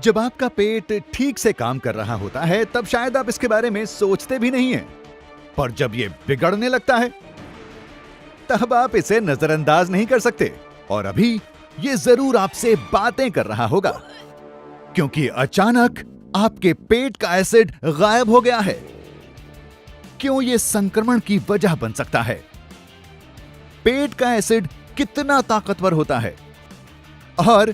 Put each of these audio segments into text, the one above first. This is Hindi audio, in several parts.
जब आपका पेट ठीक से काम कर रहा होता है तब शायद आप इसके बारे में सोचते भी नहीं हैं, पर जब ये बिगड़ने लगता है तब आप इसे नजरअंदाज नहीं कर सकते। और अभी ये जरूर आपसे बातें कर रहा होगा, क्योंकि अचानक आपके पेट का एसिड गायब हो गया है। क्यों ये संक्रमण की वजह बन सकता है? पेट का एसिड कितना ताकतवर होता है? और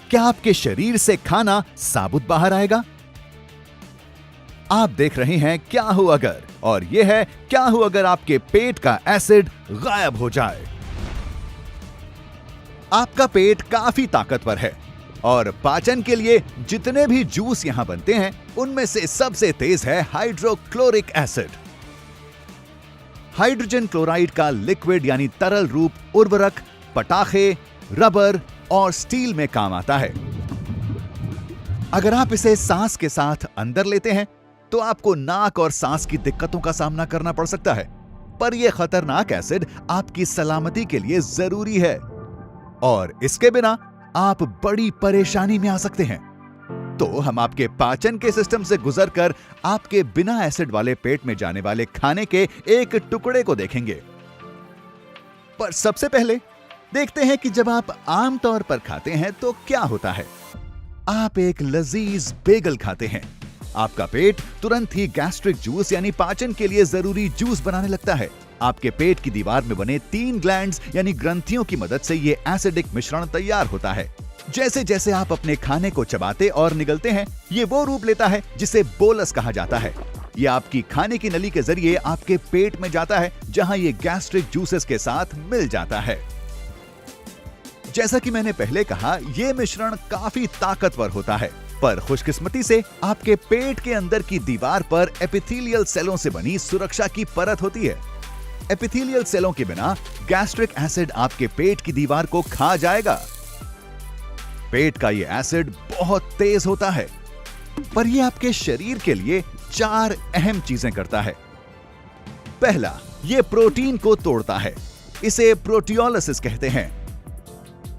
क्या आपके शरीर से खाना साबुत बाहर आएगा? आप देख रहे हैं क्या हो अगर, और यह है क्या हो अगर आपके पेट का एसिड गायब हो जाए। आपका पेट काफी ताकतवर है और पाचन के लिए जितने भी जूस यहां बनते हैं उनमें से सबसे तेज है हाइड्रोक्लोरिक एसिड। हाइड्रोजन क्लोराइड का लिक्विड यानी तरल रूप उर्वरक, पटाखे, रबर और स्टील में काम आता है। अगर आप इसे सांस के साथ अंदर लेते हैं तो आपको नाक और सांस की दिक्कतों का सामना करना पड़ सकता है, पर यह खतरनाक एसिड आपकी सलामती के लिए जरूरी है और इसके बिना आप बड़ी परेशानी में आ सकते हैं। तो हम आपके पाचन के सिस्टम से गुजरकर आपके बिना एसिड वाले पेट में जाने वाले खाने के एक टुकड़े को देखेंगे। पर सबसे पहले देखते हैं कि जब आप आमतौर पर खाते हैं तो क्या होता है। आप एक लजीज बेगल खाते हैं। आपका पेट तुरंत ही गैस्ट्रिक जूस यानी पाचन के लिए जरूरी जूस बनाने लगता है। आपके पेट की दीवार में बने 3 ग्लैंड्स यानी ग्रंथियों की मदद से ये एसिडिक मिश्रण तैयार होता है। जैसे जैसे आप अपने खाने को चबाते और निगलते हैं, ये वो रूप लेता है जिसे बोलस कहा जाता है। ये आपकी खाने की नली के जरिए आपके पेट में जाता है, जहां ये गैस्ट्रिक जूसेस के साथ मिल जाता है। जैसा कि मैंने पहले कहा, यह मिश्रण काफी ताकतवर होता है, पर खुशकिस्मती से आपके पेट के अंदर की दीवार पर एपिथेलियल सेलों से बनी सुरक्षा की परत होती है। एपिथेलियल सेलों के बिना गैस्ट्रिक एसिड आपके पेट की दीवार को खा जाएगा। पेट का यह एसिड बहुत तेज होता है, पर यह आपके शरीर के लिए 4 अहम चीजें करता है। पहला, यह प्रोटीन को तोड़ता है, इसे प्रोटियोलिसिस कहते हैं।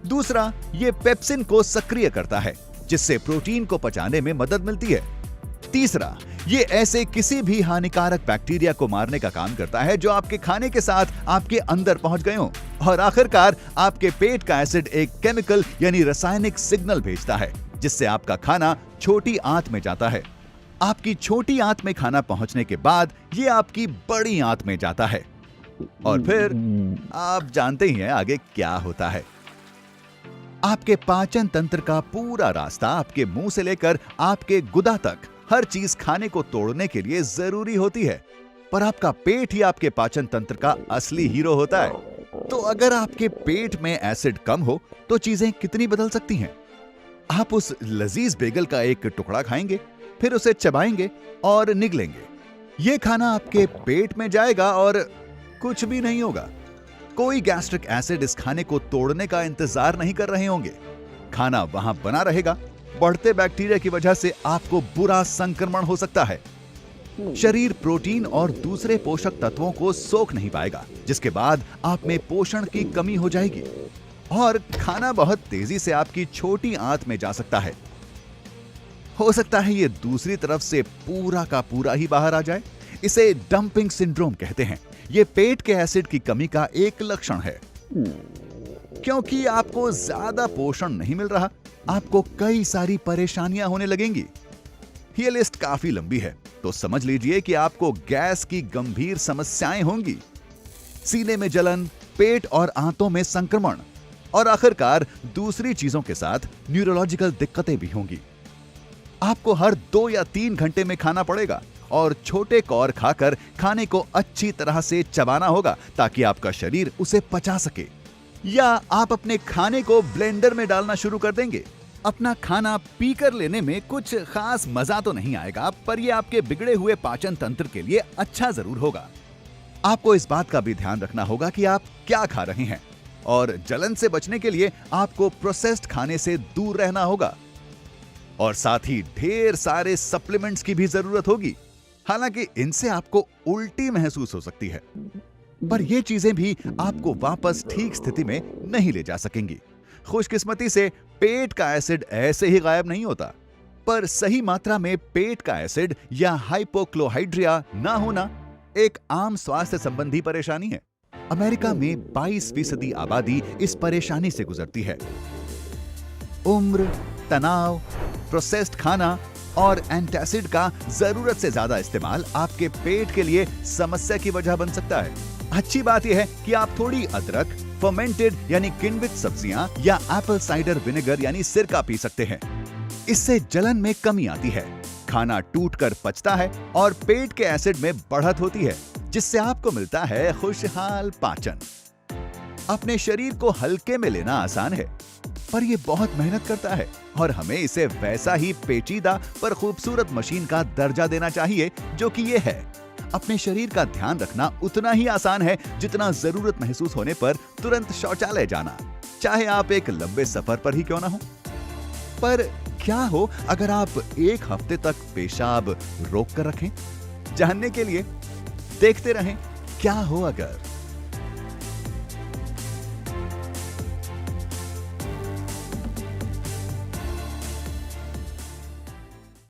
दूसरा, यह पेप्सिन को सक्रिय करता है, जिससे प्रोटीन को पचाने में मदद मिलती है। तीसरा, ये ऐसे किसी भी हानिकारक बैक्टीरिया को मारने का काम करता है जो आपके खाने के साथ आपके अंदर पहुंच गए हों। और आखिरकार, आपके पेट का एसिड एक केमिकल यानी रासायनिक सिग्नल भेजता है, जिससे आपका खाना छोटी आंत में जाता है। आपकी छोटी आंत में खाना पहुंचने के बाद ये आपकी बड़ी आंत में जाता है, और फिर आप जानते ही हैं आगे क्या होता है। आपके पाचन तंत्र का पूरा रास्ता आपके मुंह से लेकर आपके गुदा तक हर चीज खाने को तोड़ने के लिए जरूरी होती है, पर आपका पेट ही आपके पाचन तंत्र का असली हीरो होता है। तो अगर आपके पेट में एसिड कम हो तो चीजें कितनी बदल सकती हैं। आप उस लजीज बेगल का एक टुकड़ा खाएंगे, फिर उसे चबाएंगे और निगलेंगे। यह खाना आपके पेट में जाएगा और कुछ भी नहीं होगा। कोई गैस्ट्रिक एसिड इस खाने को तोड़ने का इंतजार नहीं कर रहे होंगे। खाना वहां बना रहेगा। बढ़ते बैक्टीरिया की वजह से आपको बुरा संक्रमण हो सकता है। शरीर प्रोटीन और दूसरे पोषक तत्वों को सोख नहीं पाएगा, जिसके बाद आप में पोषण की कमी हो जाएगी और खाना बहुत तेजी से आपकी छोटी आंत में जा सकता है। हो सकता है ये दूसरी तरफ से पूरा का पूरा ही बाहर आ जाए। इसे डंपिंग सिंड्रोम कहते हैं। ये पेट के एसिड की कमी का एक लक्षण है। क्योंकि आपको ज्यादा पोषण नहीं मिल रहा, आपको कई सारी परेशानियां होने लगेंगी। ये लिस्ट काफी लंबी है, तो समझ लीजिए कि आपको गैस की गंभीर समस्याएं होंगी, सीने में जलन, पेट और आंतों में संक्रमण, और आखिरकार दूसरी चीजों के साथ न्यूरोलॉजिकल दिक्कतें भी होंगी। आपको हर 2 या 3 घंटे में खाना पड़ेगा और छोटे कौर खाकर खाने को अच्छी तरह से चबाना होगा ताकि आपका शरीर उसे पचा सके। या आप अपने खाने को ब्लेंडर में डालना शुरू कर देंगे। अपना खाना पीकर लेने में कुछ खास मजा तो नहीं आएगा, पर यह आपके बिगड़े हुए पाचन तंत्र के लिए अच्छा जरूर होगा। आपको इस बात का भी ध्यान रखना होगा कि आप क्या खा रहे हैं, और जलन से बचने के लिए आपको प्रोसेस्ड खाने से दूर रहना होगा। और साथ ही ढेर सारे सप्लीमेंट्स की भी जरूरत होगी। हालांकि इनसे आपको उल्टी महसूस हो सकती है, पर ये चीजें भी आपको वापस ठीक स्थिति में नहीं ले जा सकेंगी। खुशकिस्मती से पेट का एसिड ऐसे ही गायब नहीं होता। पर सही मात्रा में पेट का एसिड या हाइपोक्लोहाइड्रिया ना होना एक आम स्वास्थ्य संबंधी परेशानी है। अमेरिका में 22% आबादी इस परेशानी से गुजरती है। उम्र, तनाव, प्रोसेस्ड खाना और एंटासिड का जरूरत से ज्यादा इस्तेमाल आपके पेट के लिए समस्या की वजह बन सकता है। अच्छी बात यह है कि आप थोड़ी अदरक, फर्मेंटेड यानी किण्वित सब्जियां या एप्पल साइडर विनेगर यानी सिरका पी सकते हैं। इससे जलन में कमी आती है, खाना टूटकर पचता है और पेट के एसिड में बढ़त होती है, जिससे आपको मिलता है खुशहाल पाचन। अपने शरीर को हल्के में लेना आसान है, पर यह बहुत मेहनत करता है और हमें इसे वैसा ही पेचीदा पर खूबसूरत मशीन का दर्जा देना चाहिए जो कि ये है। अपने शरीर का ध्यान रखना उतना ही आसान है जितना जरूरत महसूस होने पर तुरंत शौचालय जाना, चाहे आप एक लंबे सफर पर ही क्यों ना हो। पर क्या हो अगर आप एक हफ्ते तक पेशाब रोक कर रखें? जानने के लिए देखते रहें क्या हो अगर।